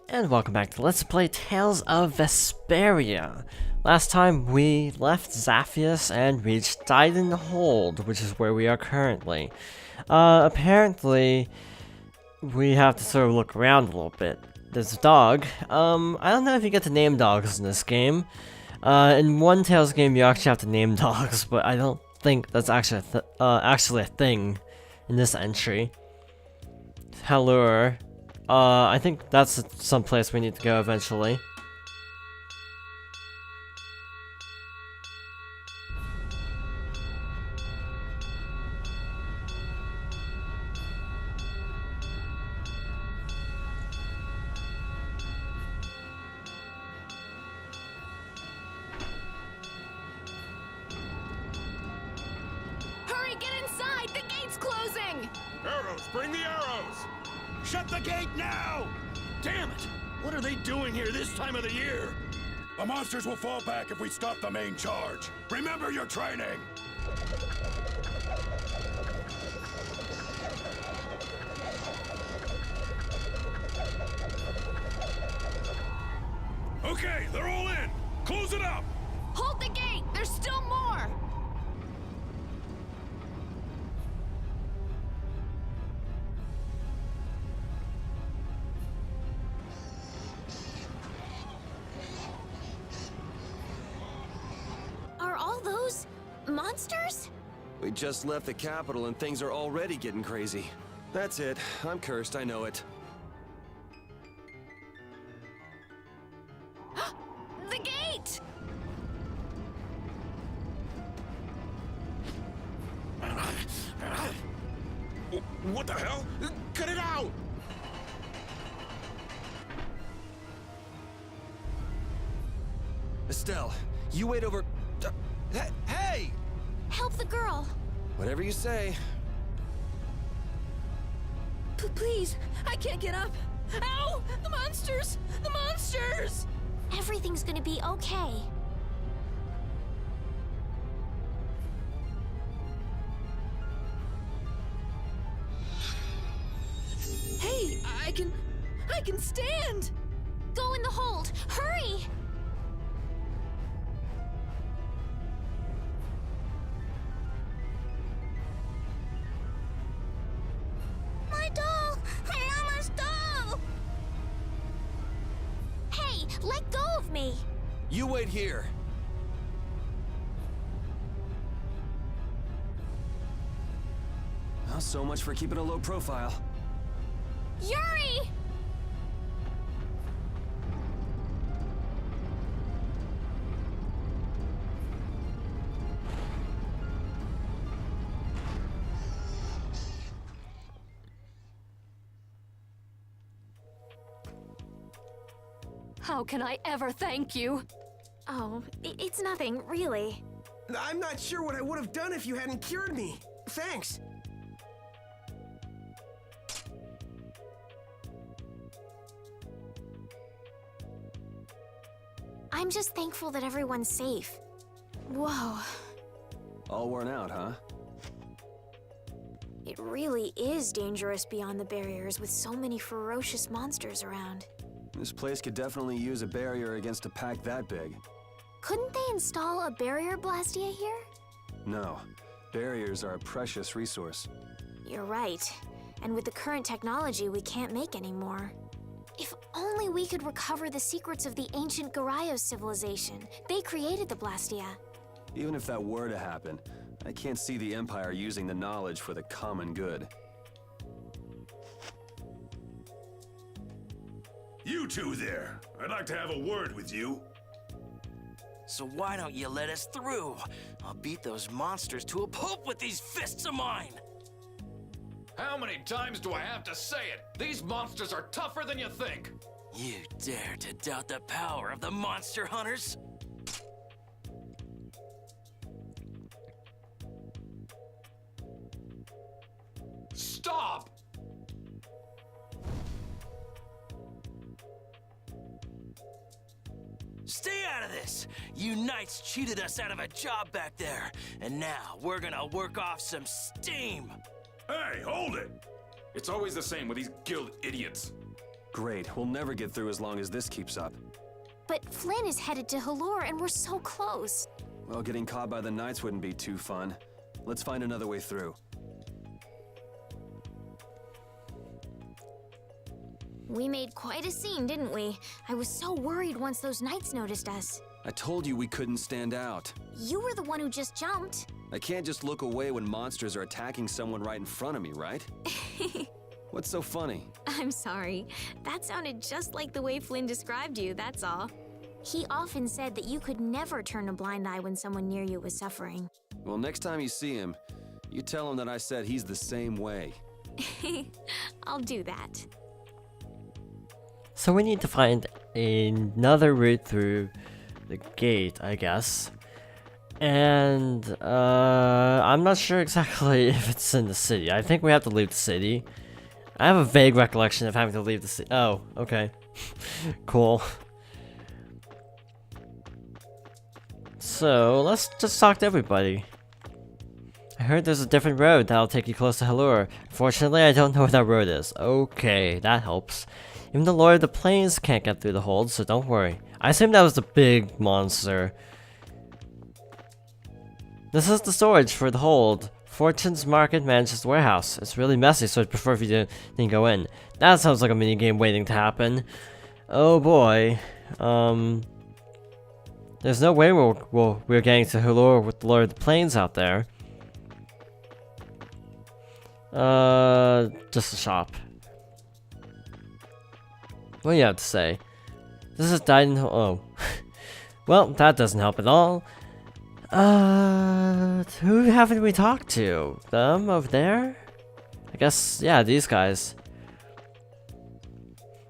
And welcome back to Let's Play Tales of Vesperia. Last time we left Zaphius and reached Dyden Hold, which is where we are currently. Apparently, we have to sort of look around a little bit. There's a dog. I don't know if you get to name dogs in this game. In one Tales game, you actually have to name dogs, but I don't think that's actually a thing in this entry. Hallure. I think that's some place we need to go eventually. Hurry, get inside! The gate's closing! Arrows, bring the arrows! Shut the gate now! Damn it! What are they doing here this time of the year? The monsters will fall back if we stop the main charge. Remember your training! Okay, they're all in! Close it up! Hold the gate! There's still more! Are all those monsters? We just left the capital and things are already getting crazy. That's it. I'm cursed, I know it. The gate! What the hell? Cut it out! Estelle, you wait over... Hey! Help the girl! Whatever you say. Please, I can't get up! Ow! The monsters! The monsters! Everything's gonna be okay. Hey, I can stand! Go in the hold! Hurry! My doll! My mama's doll! Hey, let go of me! You wait here. Well, so much for keeping a low profile. Yuri! How can I ever thank you? Oh, it's nothing, really. I'm not sure what I would have done if you hadn't cured me. Thanks. I'm just thankful that everyone's safe. Whoa, All worn out, huh? it really is dangerous beyond the barriers with so many ferocious monsters around. This place could definitely use a barrier against a pack that big. Couldn't they install a barrier blastia here? No. Barriers are a precious resource. You're right. And with the current technology, we can't make any more. If only we could recover the secrets of the ancient Garayos civilization. They created the blastia. Even if that were to happen, I can't see the Empire using the knowledge for the common good. You two there! I'd like to have a word with you. So why don't you let us through? I'll beat those monsters to a pulp with these fists of mine! How many times do I have to say it? These monsters are tougher than you think! You dare to doubt the power of the monster hunters? Stop! Stay out of this! You knights cheated us out of a job back there, and now we're gonna work off some steam! Hey, hold it! It's always the same with these guild idiots. Great, we'll never get through as long as this keeps up. But Flynn is headed to Halure and we're so close. Well, getting caught by the Knights wouldn't be too fun. Let's find another way through. We made quite a scene, didn't we? I was so worried once those Knights noticed us. I told you we couldn't stand out. You were the one who just jumped. I can't just look away when monsters are attacking someone right in front of me, right? What's so funny? I'm sorry. That sounded just like the way Flynn described you, that's all. He often said that you could never turn a blind eye when someone near you was suffering. Well, next time you see him, you tell him that I said he's the same way. I'll do that. So we need to find another route through the gate, I guess. And I'm not sure exactly if it's in the city. I think we have to leave the city. I have a vague recollection of having to leave the city. Oh, okay. Cool. So, let's just talk to everybody. I heard there's a different road that'll take you close to Halure. Fortunately, I don't know where that road is. Okay, that helps. Even the Lord of the Plains can't get through the hold, so don't worry. I assume that was the big monster. This is the storage for the hold. Fortune's Market manages the warehouse. It's really messy, so I'd prefer if you didn't go in. That sounds like a minigame waiting to happen. Oh boy. There's no way we're getting to Halure with the Lord of the Plains out there. Just a shop. What do you have to say? This is died in... Oh. Well, that doesn't help at all. Who haven't we talked to? Them over there? I guess, yeah, these guys.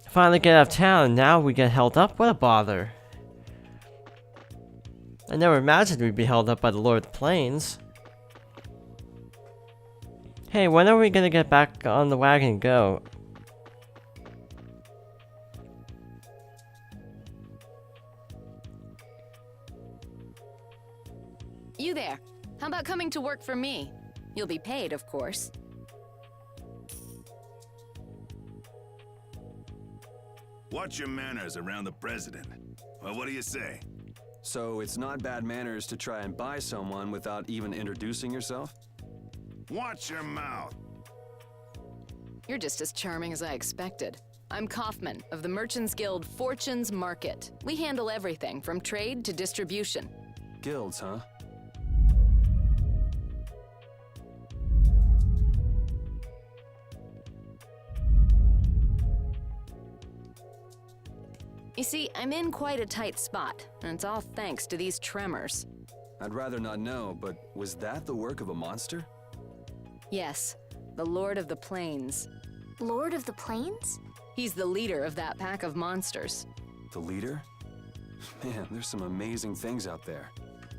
Finally get out of town, and now we get held up? What a bother. I never imagined we'd be held up by the Lord of the Plains. Hey, when are we gonna get back on the wagon and go? You there. How about coming to work for me? You'll be paid, of course. Watch your manners around the president. Well, what do you say? So it's not bad manners to try and buy someone without even introducing yourself? Watch your mouth. You're just as charming as I expected. I'm Kaufman of the Merchants Guild Fortune's Market. We handle everything from trade to distribution. Guilds, huh? You see, I'm in quite a tight spot, and it's all thanks to these tremors. I'd rather not know, but was that the work of a monster? Yes, the Lord of the Plains. Lord of the Plains? He's the leader of that pack of monsters. The leader? Man, there's some amazing things out there.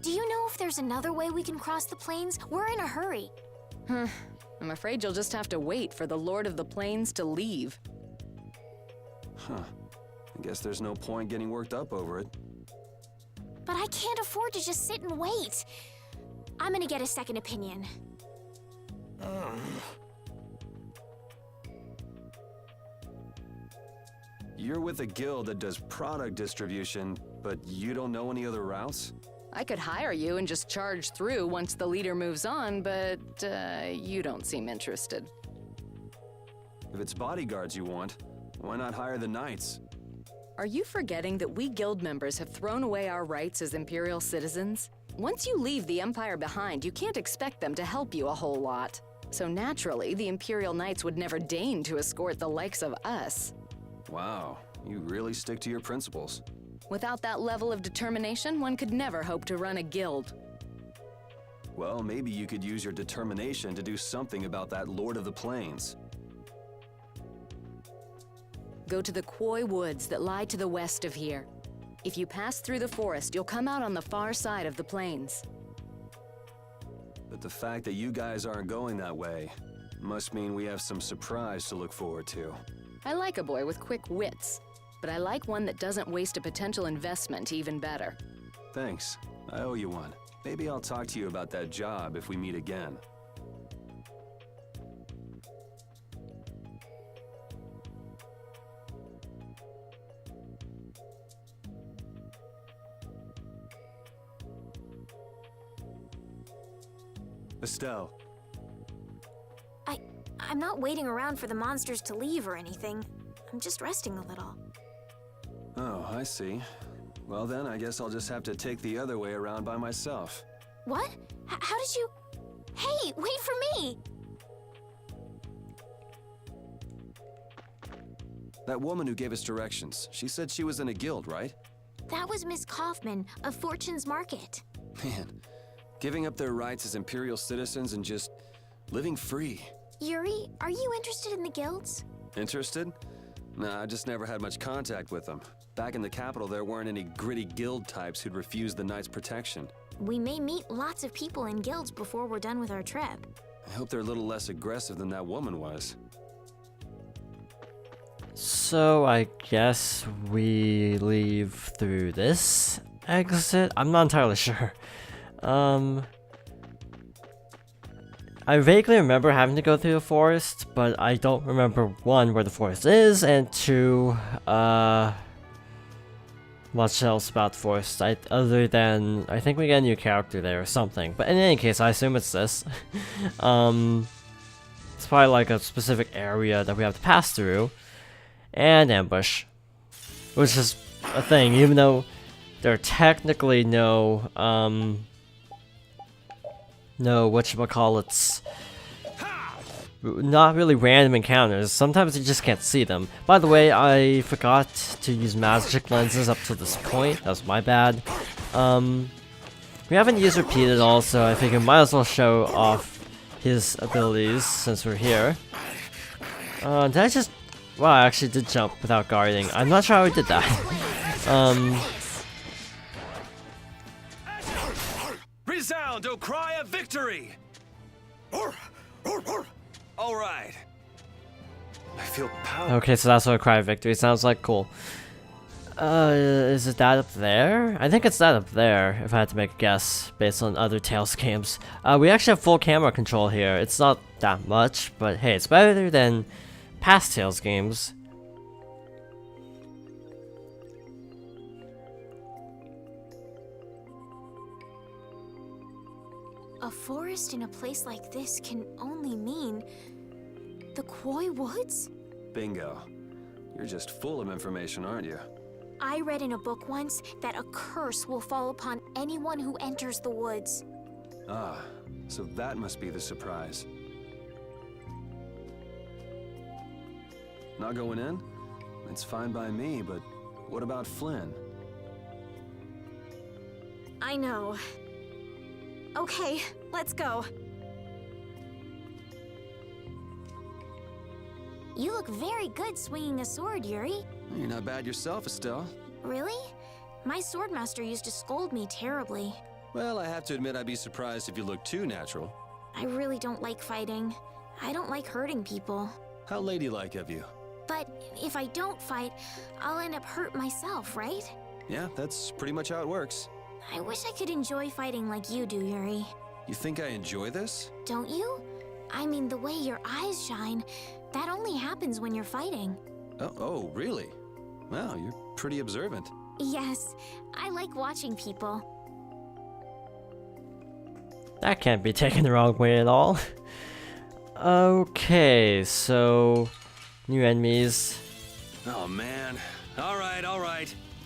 Do you know if there's another way we can cross the plains? We're in a hurry. I'm afraid you'll just have to wait for the Lord of the Plains to leave. Huh. I guess there's no point getting worked up over it. But I can't afford to just sit and wait. I'm gonna get a second opinion. You're with a guild that does product distribution, but you don't know any other routes? I could hire you and just charge through once the leader moves on, but you don't seem interested. If it's bodyguards you want, why not hire the Knights? Are you forgetting that we guild members have thrown away our rights as Imperial citizens? Once you leave the Empire behind, you can't expect them to help you a whole lot. So naturally, the Imperial Knights would never deign to escort the likes of us. Wow, you really stick to your principles. Without that level of determination, one could never hope to run a guild. Well, maybe you could use your determination to do something about that Lord of the Plains. Go to the Quoi woods that lie to the west of here. If you pass through the forest, you'll come out on the far side of the plains. But the fact that you guys aren't going that way must mean we have some surprise to look forward to. I like a boy with quick wits, but I like one that doesn't waste a potential investment even better. Thanks. I owe you one. Maybe I'll talk to you about that job if we meet again. Estelle. I'm not waiting around for the monsters to leave or anything. I'm just resting a little. Oh, I see. Well then, I guess I'll just have to take the other way around by myself. What? How did you... Hey, wait for me! That woman who gave us directions, she said she was in a guild, right? That was Miss Kaufman of Fortune's Market. Man, giving up their rights as Imperial citizens and just living free. Yuri, are you interested in the guilds? Interested? Nah, I just never had much contact with them. Back in the capital, there weren't any gritty guild types who'd refuse the Knight's protection. We may meet lots of people in guilds before we're done with our trip. I hope they're a little less aggressive than that woman was. So I guess we leave through this exit? I'm not entirely sure. I vaguely remember having to go through the forest, but I don't remember, one, where the forest is, and two, much else about the forest, other than, I think we get a new character there or something. But in any case, I assume it's this. It's probably like a specific area that we have to pass through. And ambush. Which is a thing, even though there are technically no, whatchamacallits, not really random encounters. Sometimes you just can't see them. By the way, I forgot to use magic lenses up to this point. That was my bad. We haven't used repeat at all, so I figured might as well show off his abilities since we're here. Did I just... Wow, I actually did jump without guarding. I'm not sure how I did that. Resound, O cry of victory! All right. I feel power. Okay, so that's what a cry of victory sounds like. Cool. Is it that up there? I think it's that up there, if I had to make a guess, based on other Tales games. We actually have full camera control here. It's not that much, but hey, it's better than past Tales games. A forest in a place like this can only mean the Quoi Woods? Bingo. You're just full of information, aren't you? I read in a book once that a curse will fall upon anyone who enters the woods. Ah, so that must be the surprise. Not going in? It's fine by me, but what about Flynn? I know. Okay, let's go. You look very good swinging a sword, Yuri. You're not bad yourself, Estelle. Really? My swordmaster used to scold me terribly. Well, I have to admit I'd be surprised if you looked too natural. I really don't like fighting. I don't like hurting people. How ladylike of you. But if I don't fight, I'll end up hurt myself, right? Yeah, that's pretty much how it works. I wish I could enjoy fighting like you do, Yuri. You think I enjoy this? Don't you? I mean, the way your eyes shine, that only happens when you're fighting. Oh, really? Wow, you're pretty observant. Yes, I like watching people. That can't be taken the wrong way at all. Okay, so... new enemies. Oh, man. All right.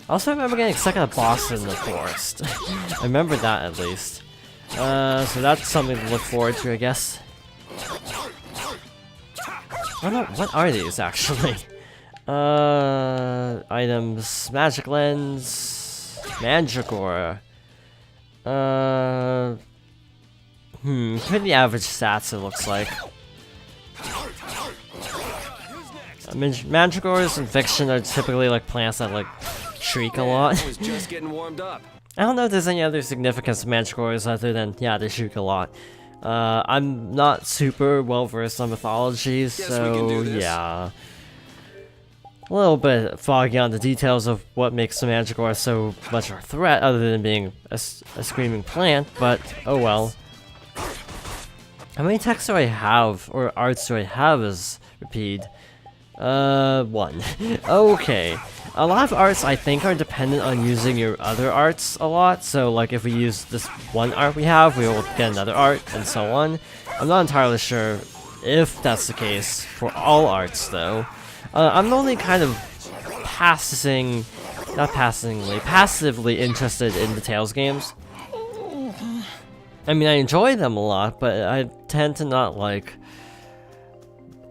I also remember getting stuck at a boss in the forest. I remember that at least. So that's something to look forward to, I guess. I don't know, what are these actually? Items, magic lens, mandragora. Pretty average stats it looks like. I mean, mandragores in fiction are typically like plants that like shriek a lot. I was just getting warmed up. I don't know if there's any other significance to mandragores other than, yeah, they shriek a lot. I'm not super well versed on mythology, so yeah. A little bit foggy on the details of what makes the mandragora so much of a threat other than being a screaming plant, but oh well. How many texts do I have, or arts do I have as repeat? One. Okay. A lot of arts, I think, are dependent on using your other arts a lot. So, like, if we use this one art we have, we will get another art, and so on. I'm not entirely sure if that's the case for all arts, though. I'm only kind of passively interested in the Tales games. I mean, I enjoy them a lot, but I tend to not, like...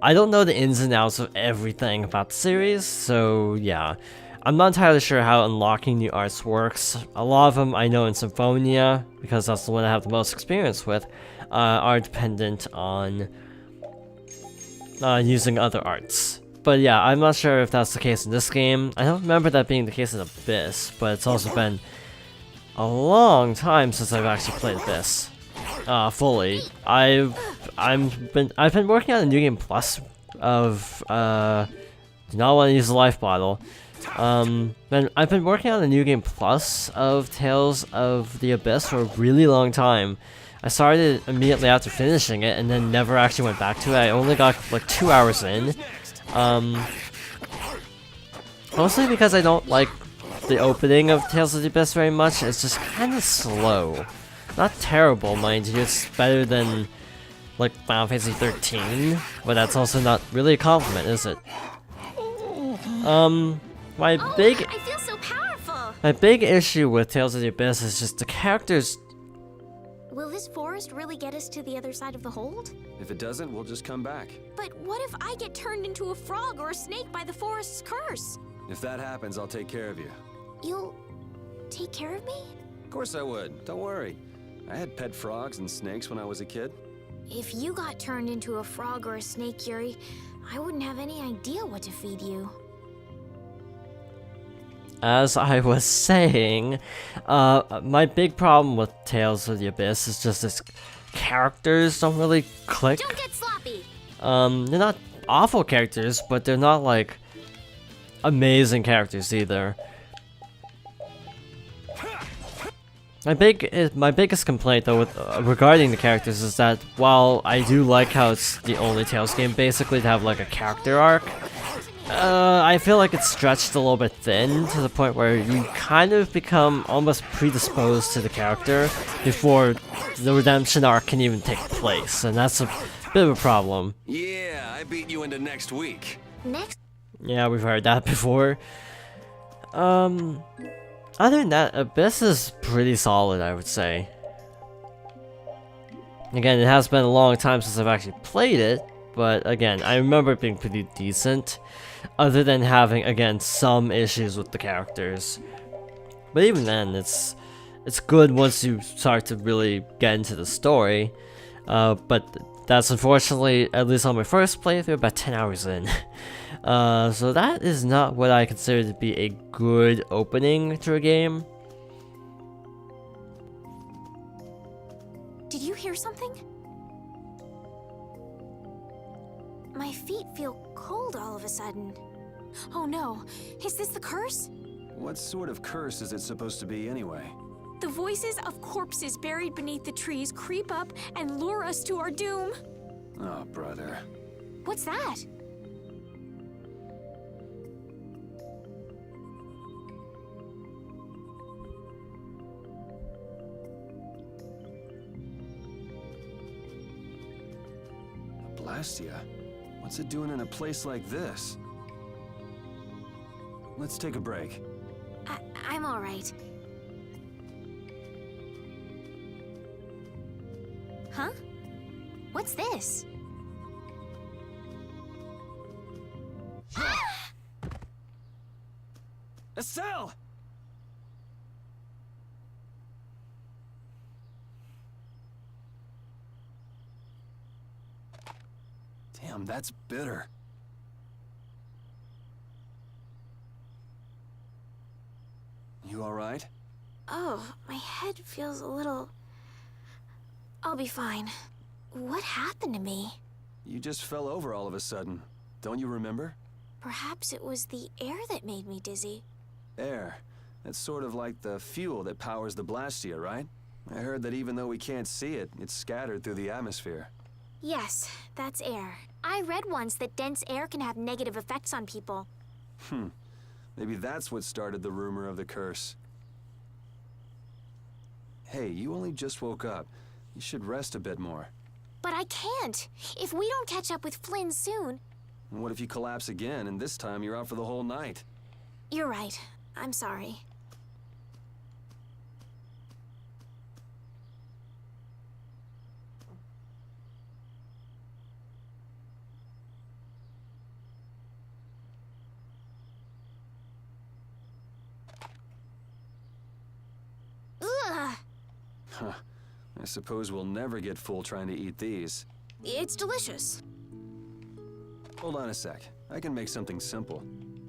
I don't know the ins and outs of everything about the series, so yeah. I'm not entirely sure how unlocking new arts works. A lot of them I know in Symphonia, because that's the one I have the most experience with, are dependent on using other arts. But yeah, I'm not sure if that's the case in this game. I don't remember that being the case in Abyss, but it's also been a long time since I've actually played Abyss. Fully. I've been working on a New Game Plus of do not want to use the life bottle. I've been working on a New Game Plus of Tales of the Abyss for a really long time. I started immediately after finishing it and then never actually went back to it. I only got like 2 hours in. Mostly because I don't like the opening of Tales of the Abyss very much. It's just kind of slow. Not terrible, mind you, it's better than, like, Final Fantasy 13, but that's also not really a compliment, is it? I feel so powerful! My big issue with Tales of the Abyss is just the characters... Will this forest really get us to the other side of the hold? If it doesn't, we'll just come back. But what if I get turned into a frog or a snake by the forest's curse? If that happens, I'll take care of you. You'll take care of me? Of course I would. Don't worry. I had pet frogs and snakes when I was a kid. If you got turned into a frog or a snake, Yuri, I wouldn't have any idea what to feed you. As I was saying, my big problem with Tales of the Abyss is just its characters don't really click. Don't get sloppy! They're not awful characters, but they're not, like, amazing characters either. My biggest complaint, though, with regarding the characters is that while I do like how it's the only Tales game basically to have like a character arc, I feel like it's stretched a little bit thin to the point where you kind of become almost predisposed to the character before the redemption arc can even take place, and that's a bit of a problem. Yeah, I beat you into next week. Next? Yeah, we've heard that before. Other than that, Abyss is pretty solid, I would say. Again, it has been a long time since I've actually played it, but again, I remember it being pretty decent, other than having, again, some issues with the characters. But even then, it's good once you start to really get into the story, but that's unfortunately, at least on my first playthrough, about 10 hours in. So that is not what I consider to be a good opening to a game. Did you hear something? My feet feel cold all of a sudden. Oh no, is this the curse? What sort of curse is it supposed to be anyway? The voices of corpses buried beneath the trees creep up and lure us to our doom. Oh, brother. What's that? Blastia? What's it doing in a place like this? Let's take a break. I'm all right. Huh? What's this? A cell! Damn, that's bitter. You all right? Oh, my head feels a little... I'll be fine. What happened to me? You just fell over all of a sudden. Don't you remember? Perhaps it was the air that made me dizzy. Air. That's sort of like the fuel that powers the Blastia, right? I heard that even though we can't see it, it's scattered through the atmosphere. Yes, that's air. I read once that dense air can have negative effects on people. Maybe that's what started the rumor of the curse. Hey, you only just woke up. You should rest a bit more. But I can't. If we don't catch up with Flynn soon... And what if you collapse again, and this time you're out for the whole night? You're right. I'm sorry. Ugh! Huh. I suppose we'll never get full trying to eat these. It's delicious. Hold on a sec. I can make something simple.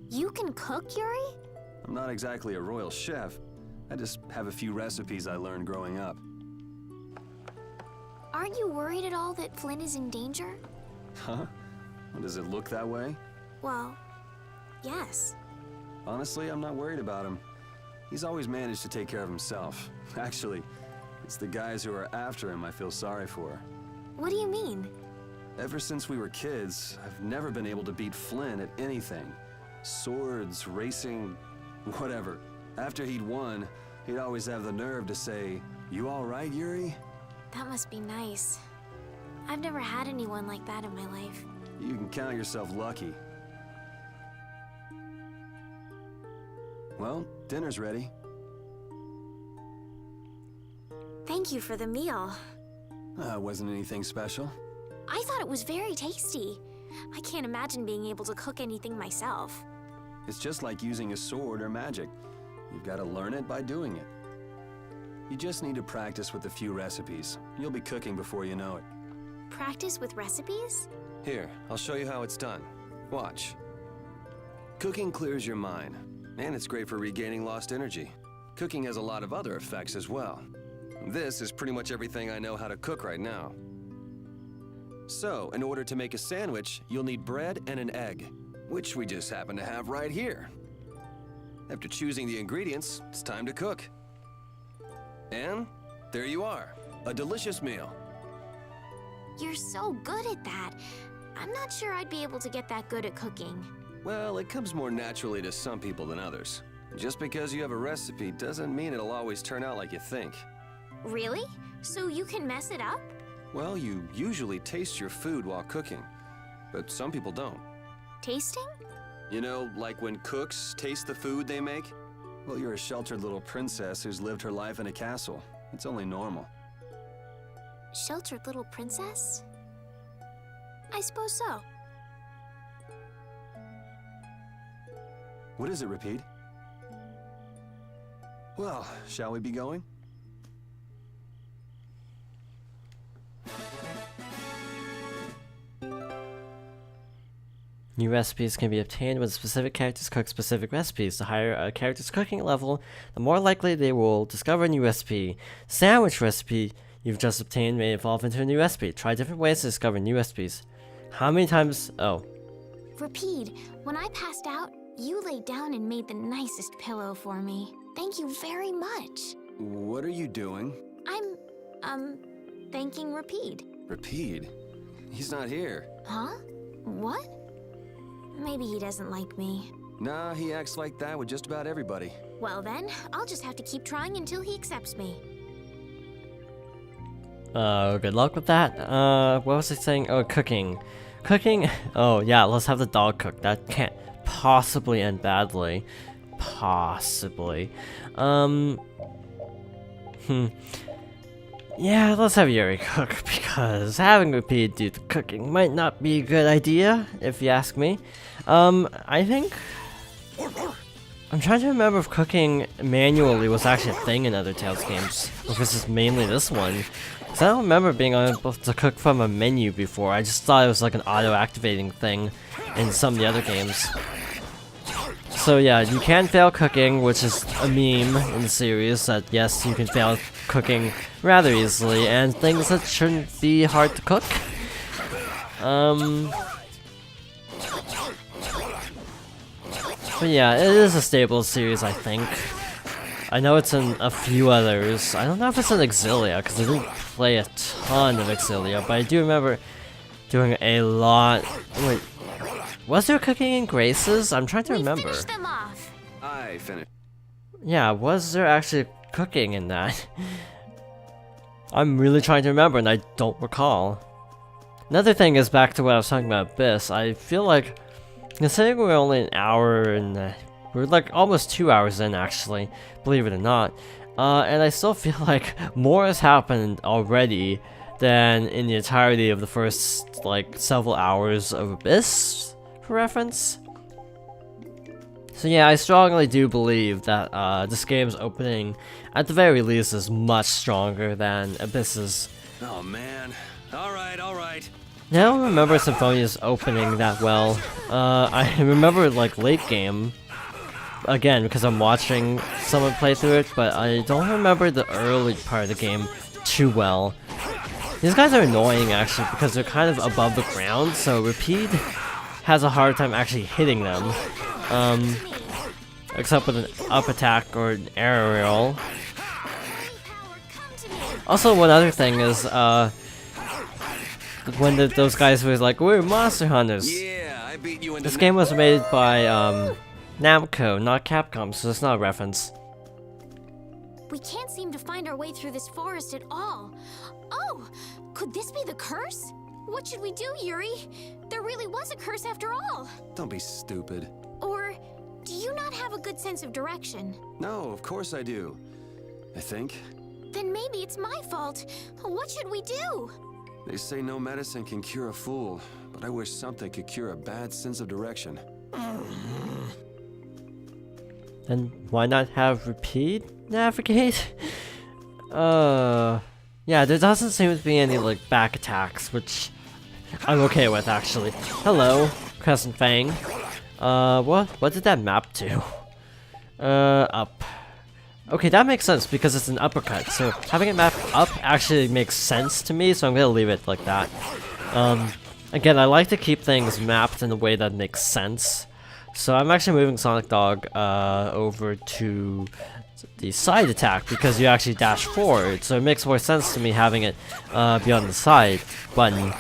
You can cook, Yuri? I'm not exactly a royal chef. I just have a few recipes I learned growing up. Aren't you worried at all that Flynn is in danger? Huh? Does it look that way? Well, yes. Honestly, I'm not worried about him. He's always managed to take care of himself. Actually, it's the guys who are after him I feel sorry for. What do you mean? Ever since we were kids, I've never been able to beat Flynn at anything. Swords, racing, whatever. After he'd won, he'd always have the nerve to say, "You all right, Yuri?" That must be nice. I've never had anyone like that in my life. You can count yourself lucky. Well, dinner's ready. Thank you for the meal. Wasn't anything special. I thought it was very tasty. I can't imagine being able to cook anything myself. It's just like using a sword or magic. You've got to learn it by doing it. You just need to practice with a few recipes. You'll be cooking before you know it. Practice with recipes? Here, I'll show you how it's done. Watch. Cooking clears your mind, and it's great for regaining lost energy. Cooking has a lot of other effects as well. This is pretty much everything I know how to cook right now. So, in order to make a sandwich, you'll need bread and an egg, which we just happen to have right here. After choosing the ingredients, it's time to cook. And there you are, a delicious meal. You're so good at that. I'm not sure I'd be able to get that good at cooking. Well, it comes more naturally to some people than others. Just because you have a recipe doesn't mean it'll always turn out like you think. Really? So you can mess it up? Well, you usually taste your food while cooking, but some people don't. Tasting? You know, like when cooks taste the food they make? Well, you're a sheltered little princess who's lived her life in a castle. It's only normal. Sheltered little princess? I suppose so. What is it, Repeat? Well, shall we be going? New recipes can be obtained when specific characters cook specific recipes. The higher a character's cooking level, the more likely they will discover a new recipe. Sandwich recipe you've just obtained may evolve into a new recipe. Try different ways to discover new recipes. How many times? Oh. Repeat, when I passed out, you laid down and made the nicest pillow for me. Thank you very much. What are you doing? I'm thanking Repeat. Repeat? He's not here. Huh? What? Maybe he doesn't like me. Nah, he acts like that with just about everybody. Well then, I'll just have to keep trying until he accepts me. Good luck with that. What was I saying? Oh, cooking. Cooking? Oh, yeah, let's have the dog cook. That can't possibly end badly. Possibly. Yeah, let's have Yuri cook, because having Repeat do the cooking might not be a good idea, if you ask me. I think... I'm trying to remember if cooking manually was actually a thing in other Tales games, or if this is mainly this one. Because I don't remember being able to cook from a menu before. I just thought it was like an auto-activating thing in some of the other games. So yeah, you can fail cooking, which is a meme in the series, that yes, you can fail cooking rather easily, and things that shouldn't be hard to cook. But yeah, it is a stable series, I think. I know it's in a few others. I don't know if it's in Exilia, because I didn't play a ton of Exilia, but I do remember doing a lot. Wait, was there cooking in Graces? I'm trying to remember. Finish them off. I finished. Yeah, was there actually cooking in that? I'm really trying to remember and I don't recall. Another thing is back to what I was talking about Abyss. I feel like, considering we're only an hour and we're like almost 2 hours in actually, believe it or not. And I still feel like more has happened already than in the entirety of the first like several hours of Abyss, for reference. So yeah, I strongly do believe that this game's opening, at the very least, is much stronger than Abyss's. Oh man. Alright, alright. I don't remember Symphonia's opening that well. I remember like late game, again because I'm watching someone play through it, but I don't remember the early part of the game too well. These guys are annoying actually because they're kind of above the ground, so Repeat has a hard time actually hitting them. Except with an up attack or an aerial. Also, one other thing is, when those guys were like, we're monster hunters. Yeah, I beat you in this game was made by, Namco, not Capcom, so it's not a reference. We can't seem to find our way through this forest at all. Oh, could this be the curse? What should we do, Yuri? There really was a curse after all. Don't be stupid. Or do you not have a good sense of direction? No, of course I do. I think. Then maybe it's my fault. What should we do? They say no medicine can cure a fool, but I wish something could cure a bad sense of direction. Then why not have Repeat navigate? Yeah, there doesn't seem to be any like back attacks, which I'm okay with actually. Hello, Crescent Fang. What did that map to? Up. Okay, that makes sense because it's an uppercut, so having it map up actually makes sense to me, so I'm gonna leave it like that. Again, I like to keep things mapped in a way that makes sense. So I'm actually moving Sonic Dog over to the side attack because you actually dash forward, so it makes more sense to me having it be on the side button.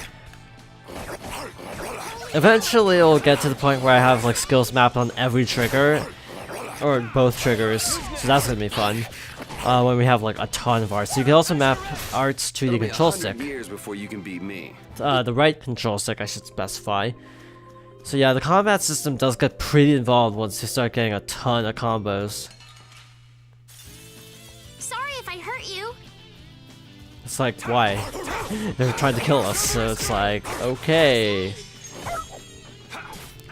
Eventually it'll get to the point where I have like skills mapped on every trigger, or both triggers, so that's gonna be fun. When we have like a ton of arts. So you can also map arts to the control stick. Years before you can beat me. The right control stick, I should specify. So yeah, the combat system does get pretty involved once you start getting a ton of combos. Sorry if I hurt you. It's like, why? They're trying to kill us, so it's like, okay.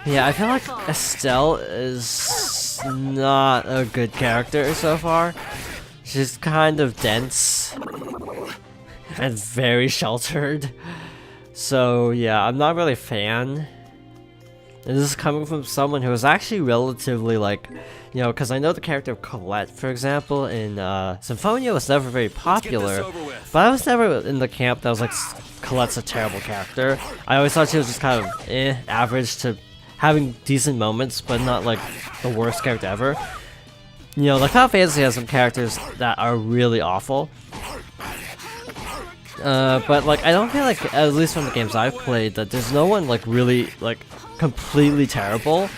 Yeah, I feel like Estelle is not a good character so far. She's kind of dense and very sheltered. So yeah, I'm not really a fan. And this is coming from someone who is actually relatively like, you know, because I know the character of Colette, for example, in Symphonia was never very popular, but I was never in the camp that was like, Colette's a terrible character. I always thought she was just kind of average to having decent moments, but not like the worst character ever. You know, like Final Fantasy has some characters that are really awful. But like, I don't feel like, at least from the games I've played, that there's no one like really like completely terrible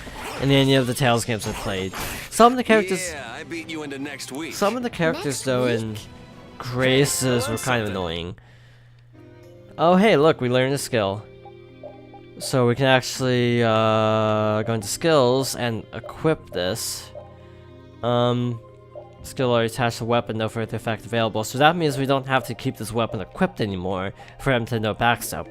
in any of the Tales games I've played. Some of the characters, yeah, I beat you into next week. Some of the characters though in Graces were kind of annoying. Oh hey, look, we learned a skill. So we can actually go into skills and equip this. Skill already attached to weapon, no further effect available. So that means we don't have to keep this weapon equipped anymore for him to no backstab.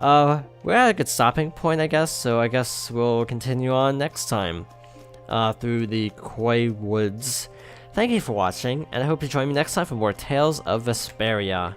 We're at a good stopping point, I guess, so I guess we'll continue on next time through the Quoi woods. Thank you for watching, and I hope you join me next time for more Tales of Vesperia.